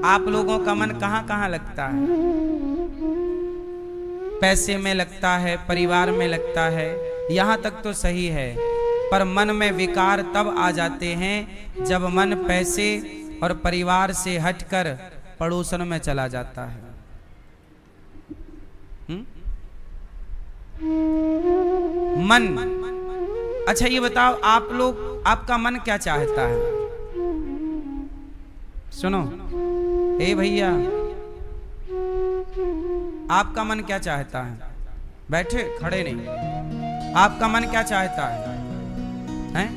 आप लोगों का मन कहाँ कहाँ लगता है? पैसे में लगता है, परिवार में लगता है, यहाँ तक तो सही है। पर मन में विकार तब आ जाते हैं जब मन पैसे और परिवार से हटकर पड़ोसन में चला जाता है। मन। अच्छा ये बताओ, आप लोग, आपका मन क्या चाहता है? सुनो ए भैया, आपका मन क्या चाहता है? बैठे, खड़े नहीं। आपका मन क्या चाहता है? हैं?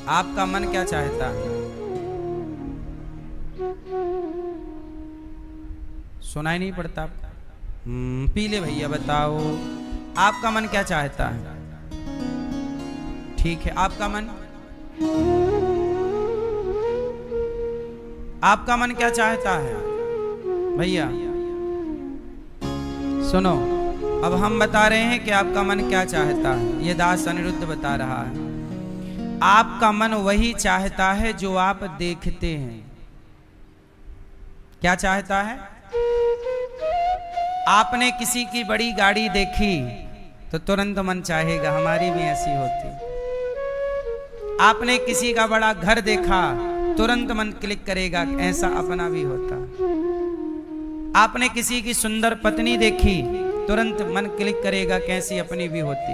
आपका मन क्या चाहता है? सुनाई नहीं पड़ता? पीले भैया बताओ, आपका मन क्या चाहता है? ठीक है, आपका मन, आपका मन क्या चाहता है भैया? सुनो, अब हम बता रहे हैं कि आपका मन क्या चाहता है। ये दास अनिरुद्ध बता रहा है। आपका मन वही चाहता है जो आप देखते हैं। क्या चाहता है? आपने किसी की बड़ी गाड़ी देखी तो तुरंत मन चाहेगा हमारी भी ऐसी होती। आपने किसी का बड़ा घर देखा, तुरंत मन क्लिक करेगा ऐसा अपना भी होता। आपने किसी की सुंदर पत्नी देखी, तुरंत मन क्लिक करेगा कैसी अपनी भी होती।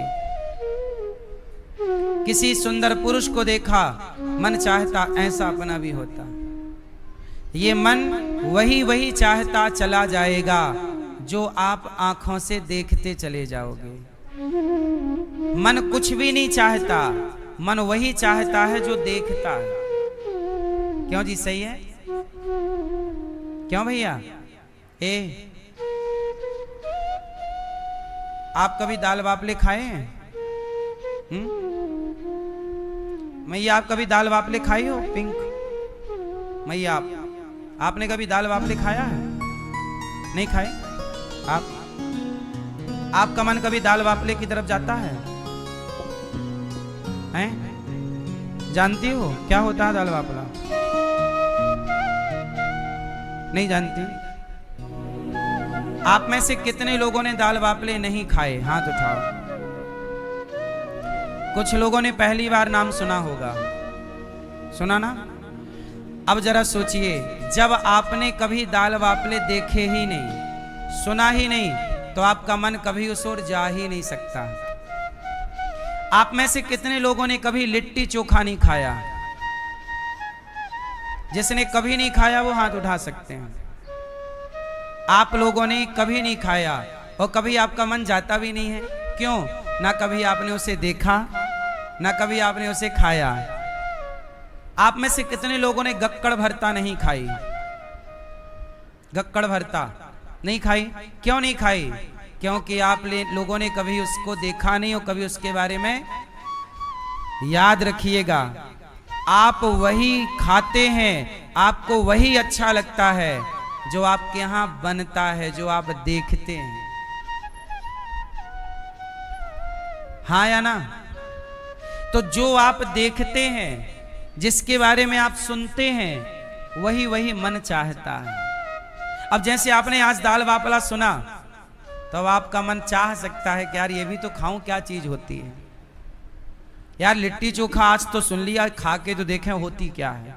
किसी सुंदर पुरुष को देखा, मन चाहता ऐसा अपना भी होता। ये मन वही वही चाहता चला जाएगा जो आप आंखों से देखते चले जाओगे। मन कुछ भी नहीं चाहता, मन वही चाहता है जो देखता है। क्यों जी, सही है? क्यों भैया? आप कभी दाल बाफले खाए हैं? मैया, आप कभी दाल बाफले खाई हो? पिंक मैया, आपने कभी दाल बाफले खाया है? नहीं खाए? आपका मन कभी दाल बाफले की तरफ जाता है? हैं? जानती हो क्या होता है दाल बाफला? नहीं जानती? आप में से कितने लोगों ने दाल बाफले नहीं खाए? हाथ उठाओ। कुछ लोगों ने पहली बार नाम सुना होगा। सुना ना? अब जरा सोचिए, जब आपने कभी दाल बाफले देखे ही नहीं, सुना ही नहीं, तो आपका मन कभी उस ओर जा ही नहीं सकता। आप में से कितने लोगों ने कभी लिट्टी चोखा नहीं खाया? जिसने कभी नहीं खाया वो हाथ उठा सकते हैं। आप लोगों ने कभी नहीं खाया और कभी आपका मन जाता भी नहीं है। क्यों? ना कभी आपने उसे देखा, ना कभी आपने उसे खाया। आप में से कितने लोगों ने गक्कड़ भरता नहीं खाई? गक्कड़ भरता नहीं खाई? क्यों नहीं खाई? क्योंकि आप लोगों ने कभी उसको देखा नहीं और कभी उसके बारे में। याद रखिएगा, आप वही खाते हैं, आपको वही अच्छा लगता है जो आपके यहां बनता है, जो आप देखते हैं। हाँ या ना? तो जो आप देखते हैं, जिसके बारे में आप सुनते हैं, वही वही मन चाहता है। अब जैसे आपने आज दाल बाफला सुना, तो आपका मन चाह सकता है कि यार ये भी तो खाऊं, क्या चीज होती है यार। लिट्टी चोखा आज तो सुन लिया, खा के तो देखें होती क्या है।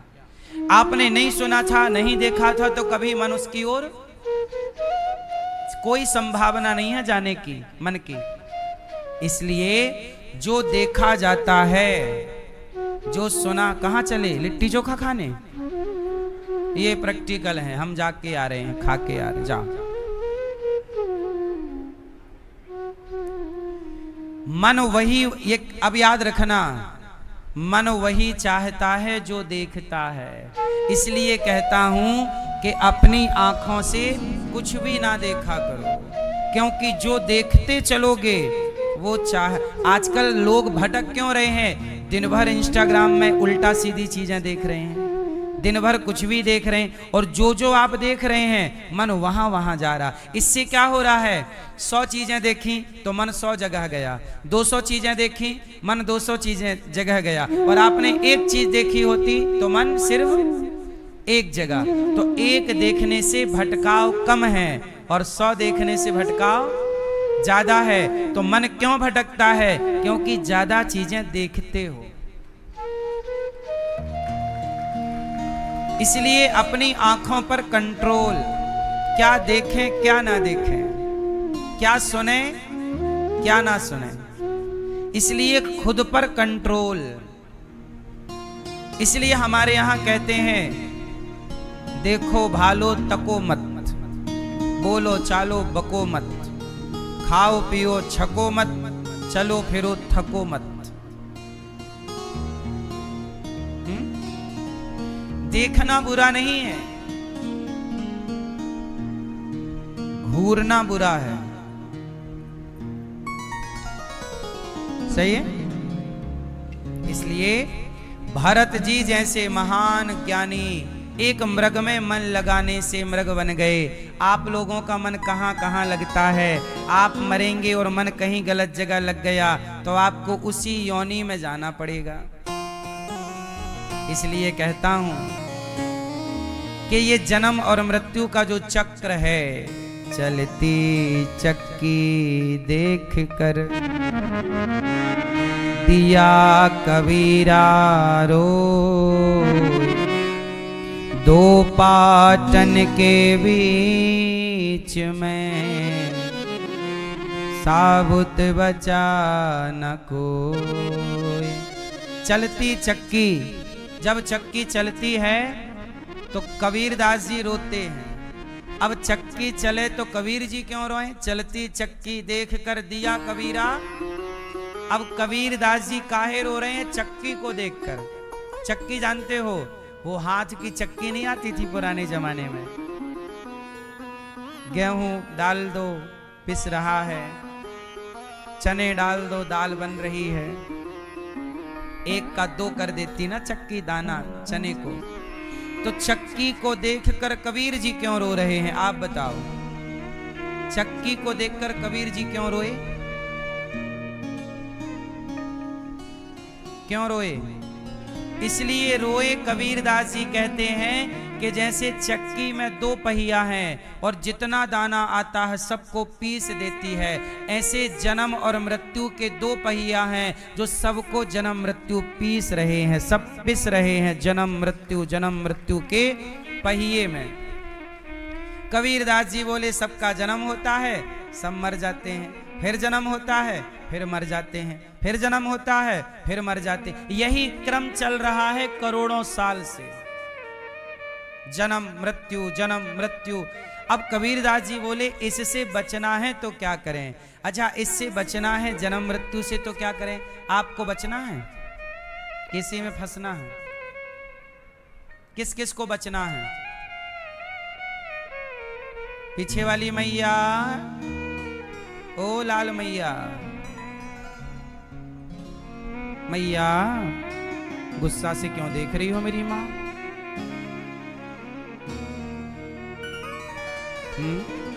आपने नहीं सुना था, नहीं देखा था, तो कभी मन उसकी ओर कोई संभावना नहीं है जाने की, मन की। इसलिए जो देखा जाता है, जो सुना, कहाँ चले लिट्टी चोखा खाने? ये प्रैक्टिकल है, हम जाके आ रहे हैं, खा के आ रहे। जाओ। मन वही, ये अब याद रखना, मन वही चाहता है जो देखता है। इसलिए कहता हूं कि अपनी आंखों से कुछ भी ना देखा करो, क्योंकि जो देखते चलोगे वो चाह। आजकल लोग भटक क्यों रहे हैं? दिन भर इंस्टाग्राम में उल्टा सीधी चीजें देख रहे हैं। दिन भर कुछ भी देख रहे हैं, और जो जो आप देख रहे हैं मन वहां वहां जा रहा। इससे क्या हो रहा है, 100 चीजें देखी तो मन 100 जगह गया, 200 चीजें देखी मन 200 चीजें जगह गया, और आपने एक चीज देखी होती तो मन सिर्फ एक जगह। तो एक देखने से भटकाव कम है और 100 देखने से भटकाव ज्यादा है। तो मन क्यों भटकता है, क्योंकि ज्यादा चीजें देखते हो। इसलिए अपनी आंखों पर कंट्रोल, क्या देखें क्या ना देखें, क्या सुने क्या ना सुने, इसलिए खुद पर कंट्रोल। इसलिए हमारे यहां कहते हैं, देखो भालो तको मत, बोलो चालो बको मत, खाओ पियो छको मत, चलो फिरो थको मत। देखना बुरा नहीं है, घूरना बुरा है। सही है। इसलिए भरत जी जैसे महान ज्ञानी एक मृग में मन लगाने से मृग बन गए। आप लोगों का मन कहां कहां लगता है, आप मरेंगे और मन कहीं गलत जगह लग गया तो आपको उसी योनि में जाना पड़ेगा। इसलिए कहता हूं कि ये जन्म और मृत्यु का जो चक्र है, चलती चक्की देख कर दिया कबीरा रो, दो पाटन के बीच में साबुत बचा न कोई। चलती चक्की, जब चक्की चलती है तो कबीर दास जी रोते हैं। अब चक्की चले तो कबीर जी क्यों रोए, चलती चक्की देख कर दिया कबीरा। अब कबीर दास जी काहे रो रहे हैं, चक्की को देखकर। चक्की जानते हो, वो हाथ की चक्की नहीं आती थी पुराने जमाने में, गेहूं डाल दो पिस रहा है, चने डाल दो दाल बन रही है, एक का दो कर देती ना चक्की दाना चने को। तो चक्की को देखकर कबीर जी क्यों रो रहे हैं, आप बताओ। चक्की को देखकर कबीर जी क्यों रोए, क्यों रोए? इसलिए रोए, कबीर दास जी कहते हैं कि जैसे चक्की में 2 पहिया हैं और जितना दाना आता है सबको पीस देती है, ऐसे जन्म और मृत्यु के 2 पहिया हैं जो सबको जन्म मृत्यु पीस रहे हैं, सब पिस रहे हैं जन्म मृत्यु के पहिए में। कबीर दास जी बोले, सबका जन्म होता है, सब मर जाते हैं, फिर जन्म होता है, फिर मर जाते हैं, फिर जन्म होता है, फिर मर जाते हैं। यही क्रम चल रहा है करोड़ों साल से, जन्म मृत्यु। अब कबीर दास जी बोले, इससे बचना है तो क्या करें? अच्छा, इससे बचना है जन्म मृत्यु से तो क्या करें? आपको बचना है, किसी में फंसना है, किस किस को बचना है? पीछे वाली मैया, ओ लाल मैया, मैया गुस्सा से क्यों देख रही हो मेरी माँ?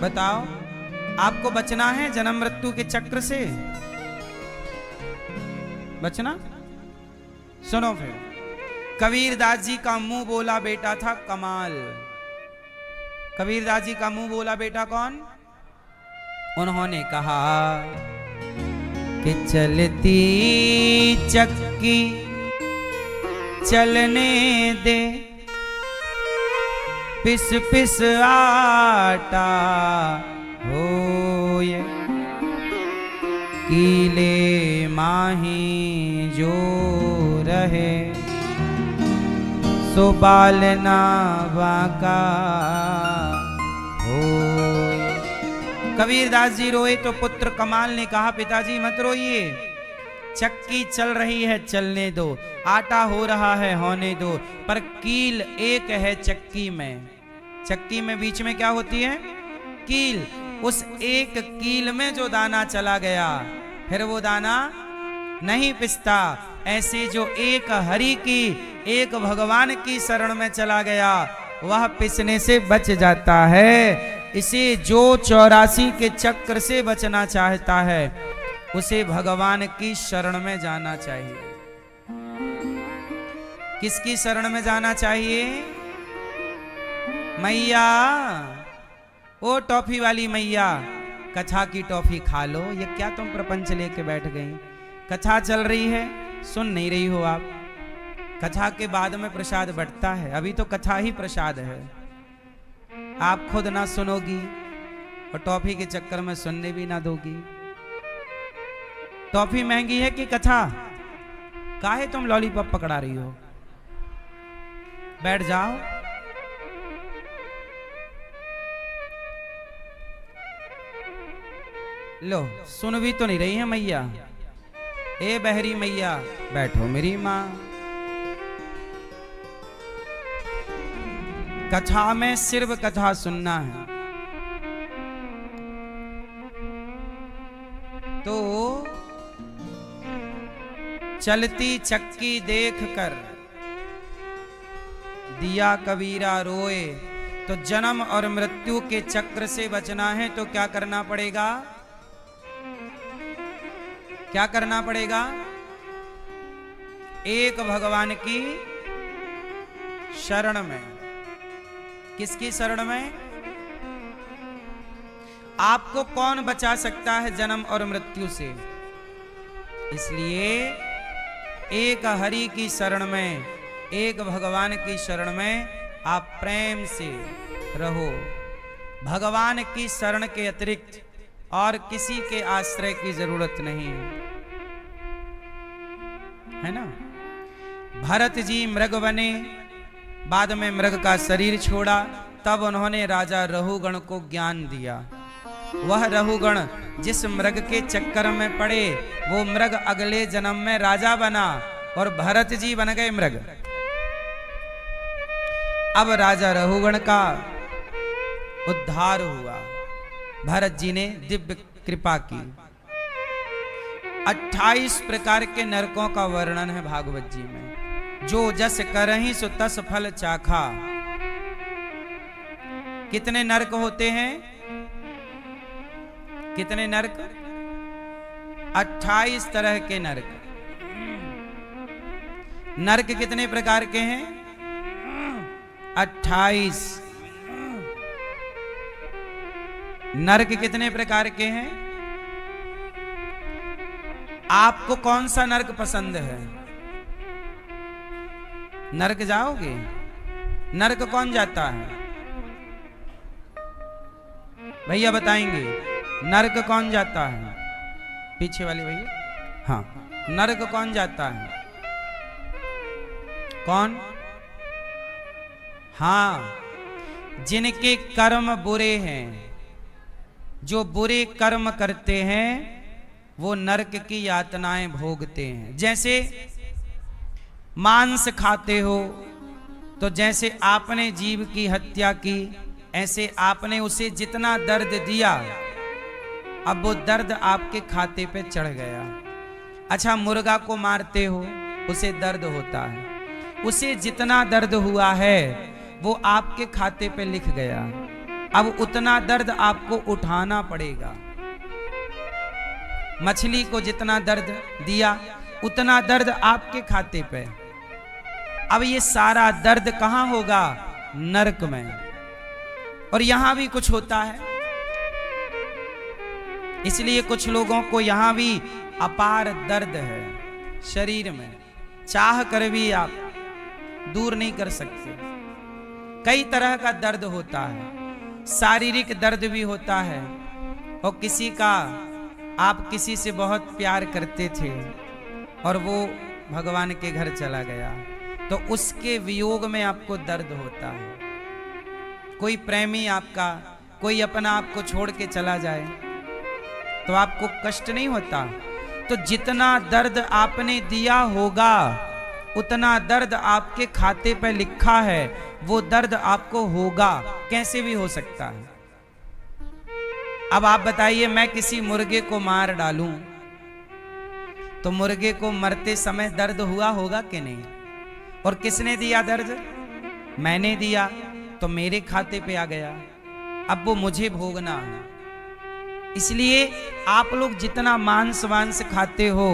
बताओ, आपको बचना है जन्म मृत्यु के चक्र से? बचना? सुनो फिर, कबीर दास जी का मुंह बोला बेटा था कमाल। कबीर दास जी का मुंह बोला बेटा कौन? उन्होंने कहा कि चलती चक्की चलने दे, पिस पिस आटा होए, कीले माही जो रहे, सो बालना बाका होए। कबीर दास जी रोए तो पुत्र कमाल ने कहा, पिताजी मत रोइए, चक्की चल रही है चलने दो, आटा हो रहा है होने दो, पर कील एक है चक्की में। चक्की में बीच में क्या होती है? कील। उस एक कील में जो दाना चला गया, फिर वो दाना नहीं पिसता। ऐसे जो एक हरि की, एक भगवान की शरण में चला गया, वह पिसने से बच जाता है। इसे जो 84 के चक्र से बचना चाहता है, उसे भगवान की शरण में जाना चाहिए। किसकी शरण में जाना चाहिए? मैया, ओ टॉफी वाली मैया, कथा की टॉफी खा लो। ये क्या तुम प्रपंच लेके बैठ गई? कथा चल रही है, सुन नहीं रही हो आप? कथा के बाद में प्रसाद बंटता है, अभी तो कथा ही प्रसाद है। आप खुद ना सुनोगी और टॉफी के चक्कर में सुनने भी ना दोगी। टॉफी महंगी है कि कथा? काहे तुम लॉलीपॉप पकड़ा रही हो? बैठ जाओ। लो, सुन भी तो नहीं रही है मैया। ए बहरी मैया, बैठो मेरी माँ। कथा में सिर्फ कथा सुनना है। तो चलती चक्की देखकर दिया कबीरा रोए। तो जन्म और मृत्यु के चक्र से बचना है तो क्या करना पड़ेगा? क्या करना पड़ेगा? एक भगवान की शरण में। किसकी शरण में? आपको कौन बचा सकता है जन्म और मृत्यु से? इसलिए एक हरि की शरण में, एक भगवान की शरण में आप प्रेम से रहो। भगवान की शरण के अतिरिक्त और किसी के आश्रय की जरूरत नहीं है ना। भरत जी मृग बने, बाद में मृग का शरीर छोड़ा, तब उन्होंने राजा रहुगण को ज्ञान दिया। वह रहुगण जिस मृग के चक्कर में पड़े, वो मृग अगले जन्म में राजा बना और भरत जी बन गए मृग। अब राजा रहुगण का उद्धार हुआ, भरत जी ने दिव्य कृपा की। 28 प्रकार के नरकों का वर्णन है भागवत जी में। जो जस करहि सो तस फल चाखा। कितने नरक होते हैं? कितने नरक? 28 तरह के नरक। नरक कितने प्रकार के हैं? 28। नरक कितने प्रकार के हैं? आपको कौन सा नरक पसंद है? नरक जाओगे? नरक कौन जाता है? भैया बताएंगे, नरक कौन जाता है? पीछे वाले भैया। हाँ, नरक कौन जाता है? कौन? हाँ, जिनके कर्म बुरे हैं, जो बुरे कर्म करते हैं, वो नरक की यातनाएं भोगते हैं। जैसे मांस खाते हो, तो जैसे आपने जीव की हत्या की, ऐसे आपने उसे जितना दर्द दिया, अब वो दर्द आपके खाते पे चढ़ गया। अच्छा, मुर्गा को मारते हो, उसे दर्द होता है, उसे जितना दर्द हुआ है वो आपके खाते पे लिख गया। अब उतना दर्द आपको उठाना पड़ेगा। मछली को जितना दर्द दिया, उतना दर्द आपके खाते पे। अब ये सारा दर्द कहां होगा? नरक में। और यहां भी कुछ होता है, इसलिए कुछ लोगों को यहां भी अपार दर्द है शरीर में, चाह कर भी आप दूर नहीं कर सकते। कई तरह का दर्द होता है, शारीरिक दर्द भी होता है। और किसी का, आप किसी से बहुत प्यार करते थे और वो भगवान के घर चला गया, तो उसके वियोग में आपको दर्द होता है। कोई प्रेमी आपका, कोई अपना आपको छोड़ के चला जाए तो आपको कष्ट नहीं होता। तो जितना दर्द आपने दिया होगा, उतना दर्द आपके खाते पे लिखा है, वो दर्द आपको होगा। कैसे भी हो सकता है। अब आप बताइए, मैं किसी मुर्गे को मार डालूं, तो मुर्गे को मरते समय दर्द हुआ होगा कि नहीं? और किसने दिया दर्द? मैंने दिया, तो मेरे खाते पे आ गया, अब वो मुझे भोगना है। इसलिए आप लोग जितना मांस वांस खाते हो,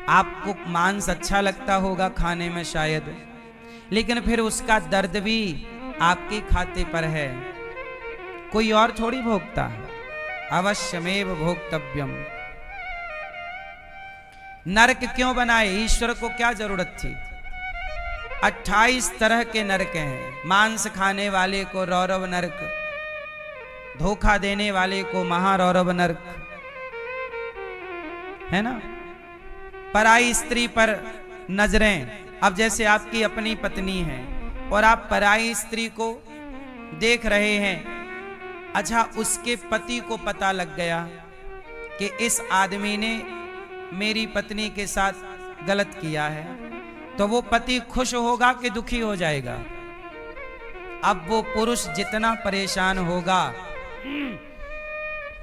आपको मांस अच्छा लगता होगा खाने में शायद, लेकिन फिर उसका दर्द भी आपके खाते पर है, कोई और थोड़ी भोगता है। अवश्यमेव भोक्तव्यम। नरक क्यों बनाए? ईश्वर को क्या जरूरत थी? 28 तरह के नरक हैं। मांस खाने वाले को रौरव नरक, धोखा देने वाले को महारौरव नरक, है ना? पराई स्त्री पर नजरें। अब जैसे आपकी अपनी पत्नी है और आप पराई स्त्री को देख रहे हैं, अच्छा उसके पति को पता लग गया कि इस आदमी ने मेरी पत्नी के साथ गलत किया है, तो वो पति खुश होगा कि दुखी हो जाएगा? अब वो पुरुष जितना परेशान होगा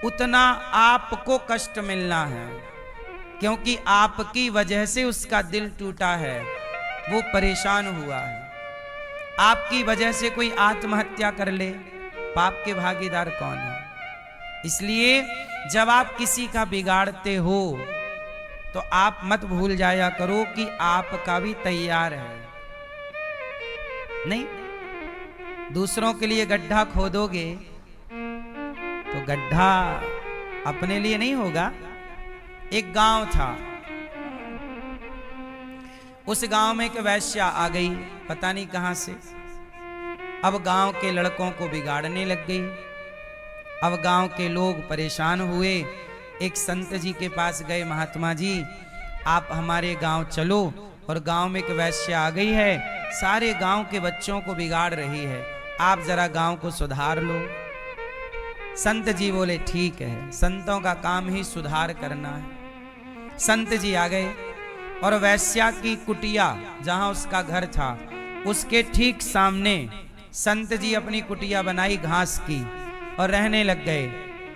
उतना आपको कष्ट मिलना है, क्योंकि आपकी वजह से उसका दिल टूटा है, वो परेशान हुआ है। आपकी वजह से कोई आत्महत्या कर ले, पाप के भागीदार कौन है? इसलिए जब आप किसी का बिगाड़ते हो तो आप मत भूल जाया करो कि आपका भी तैयार है। नहीं, दूसरों के लिए गड्ढा खोदोगे तो गड्ढा अपने लिए नहीं होगा। एक गांव था, उस गांव में एक वैश्या आ गई, पता नहीं कहां से। अब गांव के लड़कों को बिगाड़ने लग गई। अब गांव के लोग परेशान हुए, एक संत जी के पास गए, महात्मा जी आप हमारे गांव चलो, और गांव में एक वैश्या आ गई है, सारे गांव के बच्चों को बिगाड़ रही है, आप जरा गांव को सुधार लो। संत जी बोले ठीक है, संतों का काम ही सुधार करना है। संत जी आ गए और वैश्या की कुटिया जहां उसका घर था उसके ठीक सामने संत जी अपनी कुटिया बनाई घास की और रहने लग गए।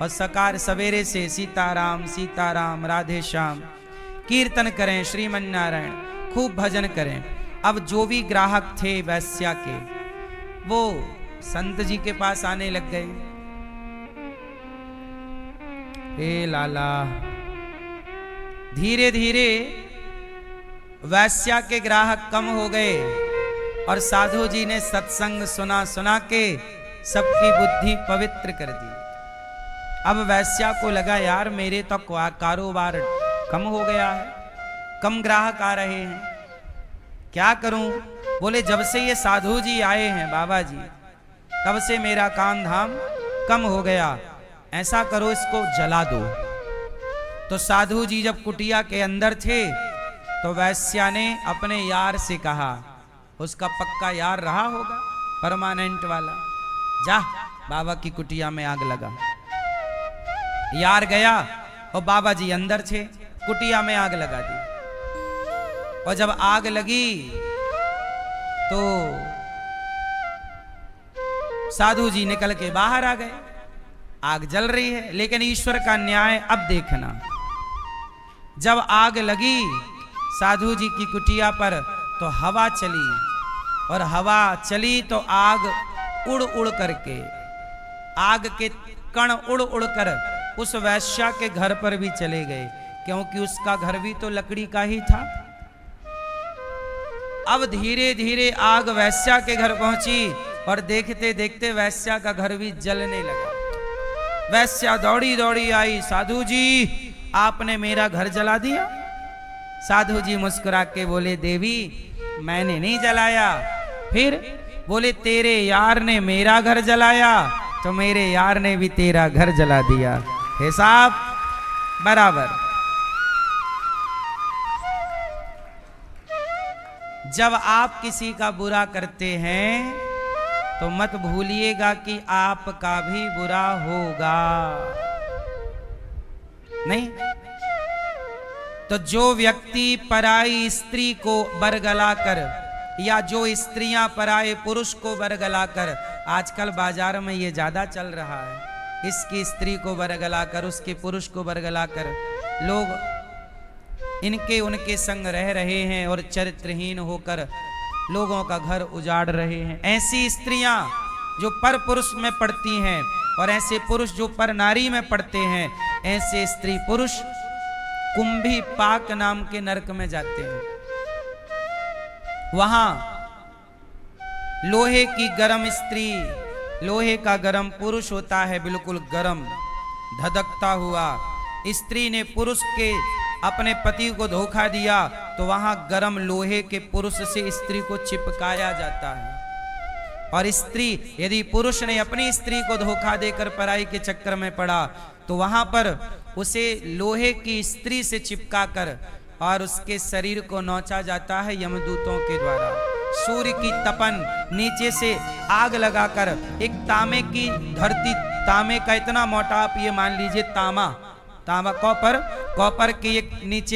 और सकार सवेरे से सीताराम सीताराम राधे श्याम कीर्तन करें, श्रीमन नारायण खूब भजन करें। अब जो भी ग्राहक थे वैश्या के, वो संत जी के पास आने लग गए। हे लाला, धीरे धीरे वैश्या के ग्राहक कम हो गए और साधु जी ने सत्संग सुना सुना के सबकी बुद्धि पवित्र कर दी। अब वैश्या को लगा यार मेरे तो कारोबार कम हो गया है, कम ग्राहक आ रहे हैं, क्या करूं? बोले जब से ये साधु जी आए हैं बाबा जी, तब से मेरा काम धाम कम हो गया, ऐसा करो इसको जला दो। तो साधु जी जब कुटिया के अंदर थे तो वैश्या ने अपने यार से कहा, उसका पक्का यार रहा होगा परमानेंट वाला, जा बाबा की कुटिया में आग लगा। यार गया और बाबा जी अंदर थे, कुटिया में आग लगा दी। और जब आग लगी तो साधु जी निकल के बाहर आ गए। आग जल रही है, लेकिन ईश्वर का न्याय अब देखना। जब आग लगी साधु जी की कुटिया पर तो हवा चली, और हवा चली तो आग उड़ उड़ करके, आग के कण उड़ उड़ कर उस वैश्या के घर पर भी चले गए, क्योंकि उसका घर भी तो लकड़ी का ही था। अब धीरे धीरे आग वैश्या के घर पहुंची और देखते देखते वैश्या का घर भी जलने लगा। वैश्या दौड़ी दौड़ी आई, साधु जी आपने मेरा घर जला दिया। साधु जी मुस्कुरा के बोले देवी मैंने नहीं जलाया। फिर बोले तेरे यार ने मेरा घर जलाया, तो मेरे यार ने भी तेरा घर जला दिया, हिसाब बराबर। जब आप किसी का बुरा करते हैं तो मत भूलिएगा कि आपका भी बुरा होगा। नहीं तो जो व्यक्ति पराई स्त्री को बरगला कर, या जो स्त्रियां पराये पुरुष को बरगला कर, आजकल बाजार में ये ज्यादा चल रहा है, इसकी स्त्री को बरगला कर, उसके पुरुष को बरगला कर लोग इनके उनके संग रह रहे हैं और चरित्रहीन होकर लोगों का घर उजाड़ रहे हैं। ऐसी स्त्रियां जो पर पुरुष में पड़ती हैं और ऐसे पुरुष जो पर नारी में पड़ते हैं, ऐसे स्त्री पुरुष कुंभी पाक नाम के नरक में जाते हैं। वहां लोहे की गरम स्त्री, लोहे का गरम पुरुष होता है, बिल्कुल गरम धधकता हुआ। स्त्री ने पुरुष के अपने पति को धोखा दिया तो वहां गरम लोहे के पुरुष से स्त्री को चिपकाया जाता है। और स्त्री, यदि पुरुष ने अपनी स्त्री को धोखा देकर पराई के चक्कर में पड़ा तो वहां पर उसे लोहे की स्त्री से चिपका कर और उसके शरीर को नोचा जाता है यमदूतों के द्वारा। सूर्य की तपन, नीचे से आग लगाकर एक तांबे की धरती, तांबे का इतना मोटा, आप ये मान लीजिए तांबा, कॉपर के एक नीचे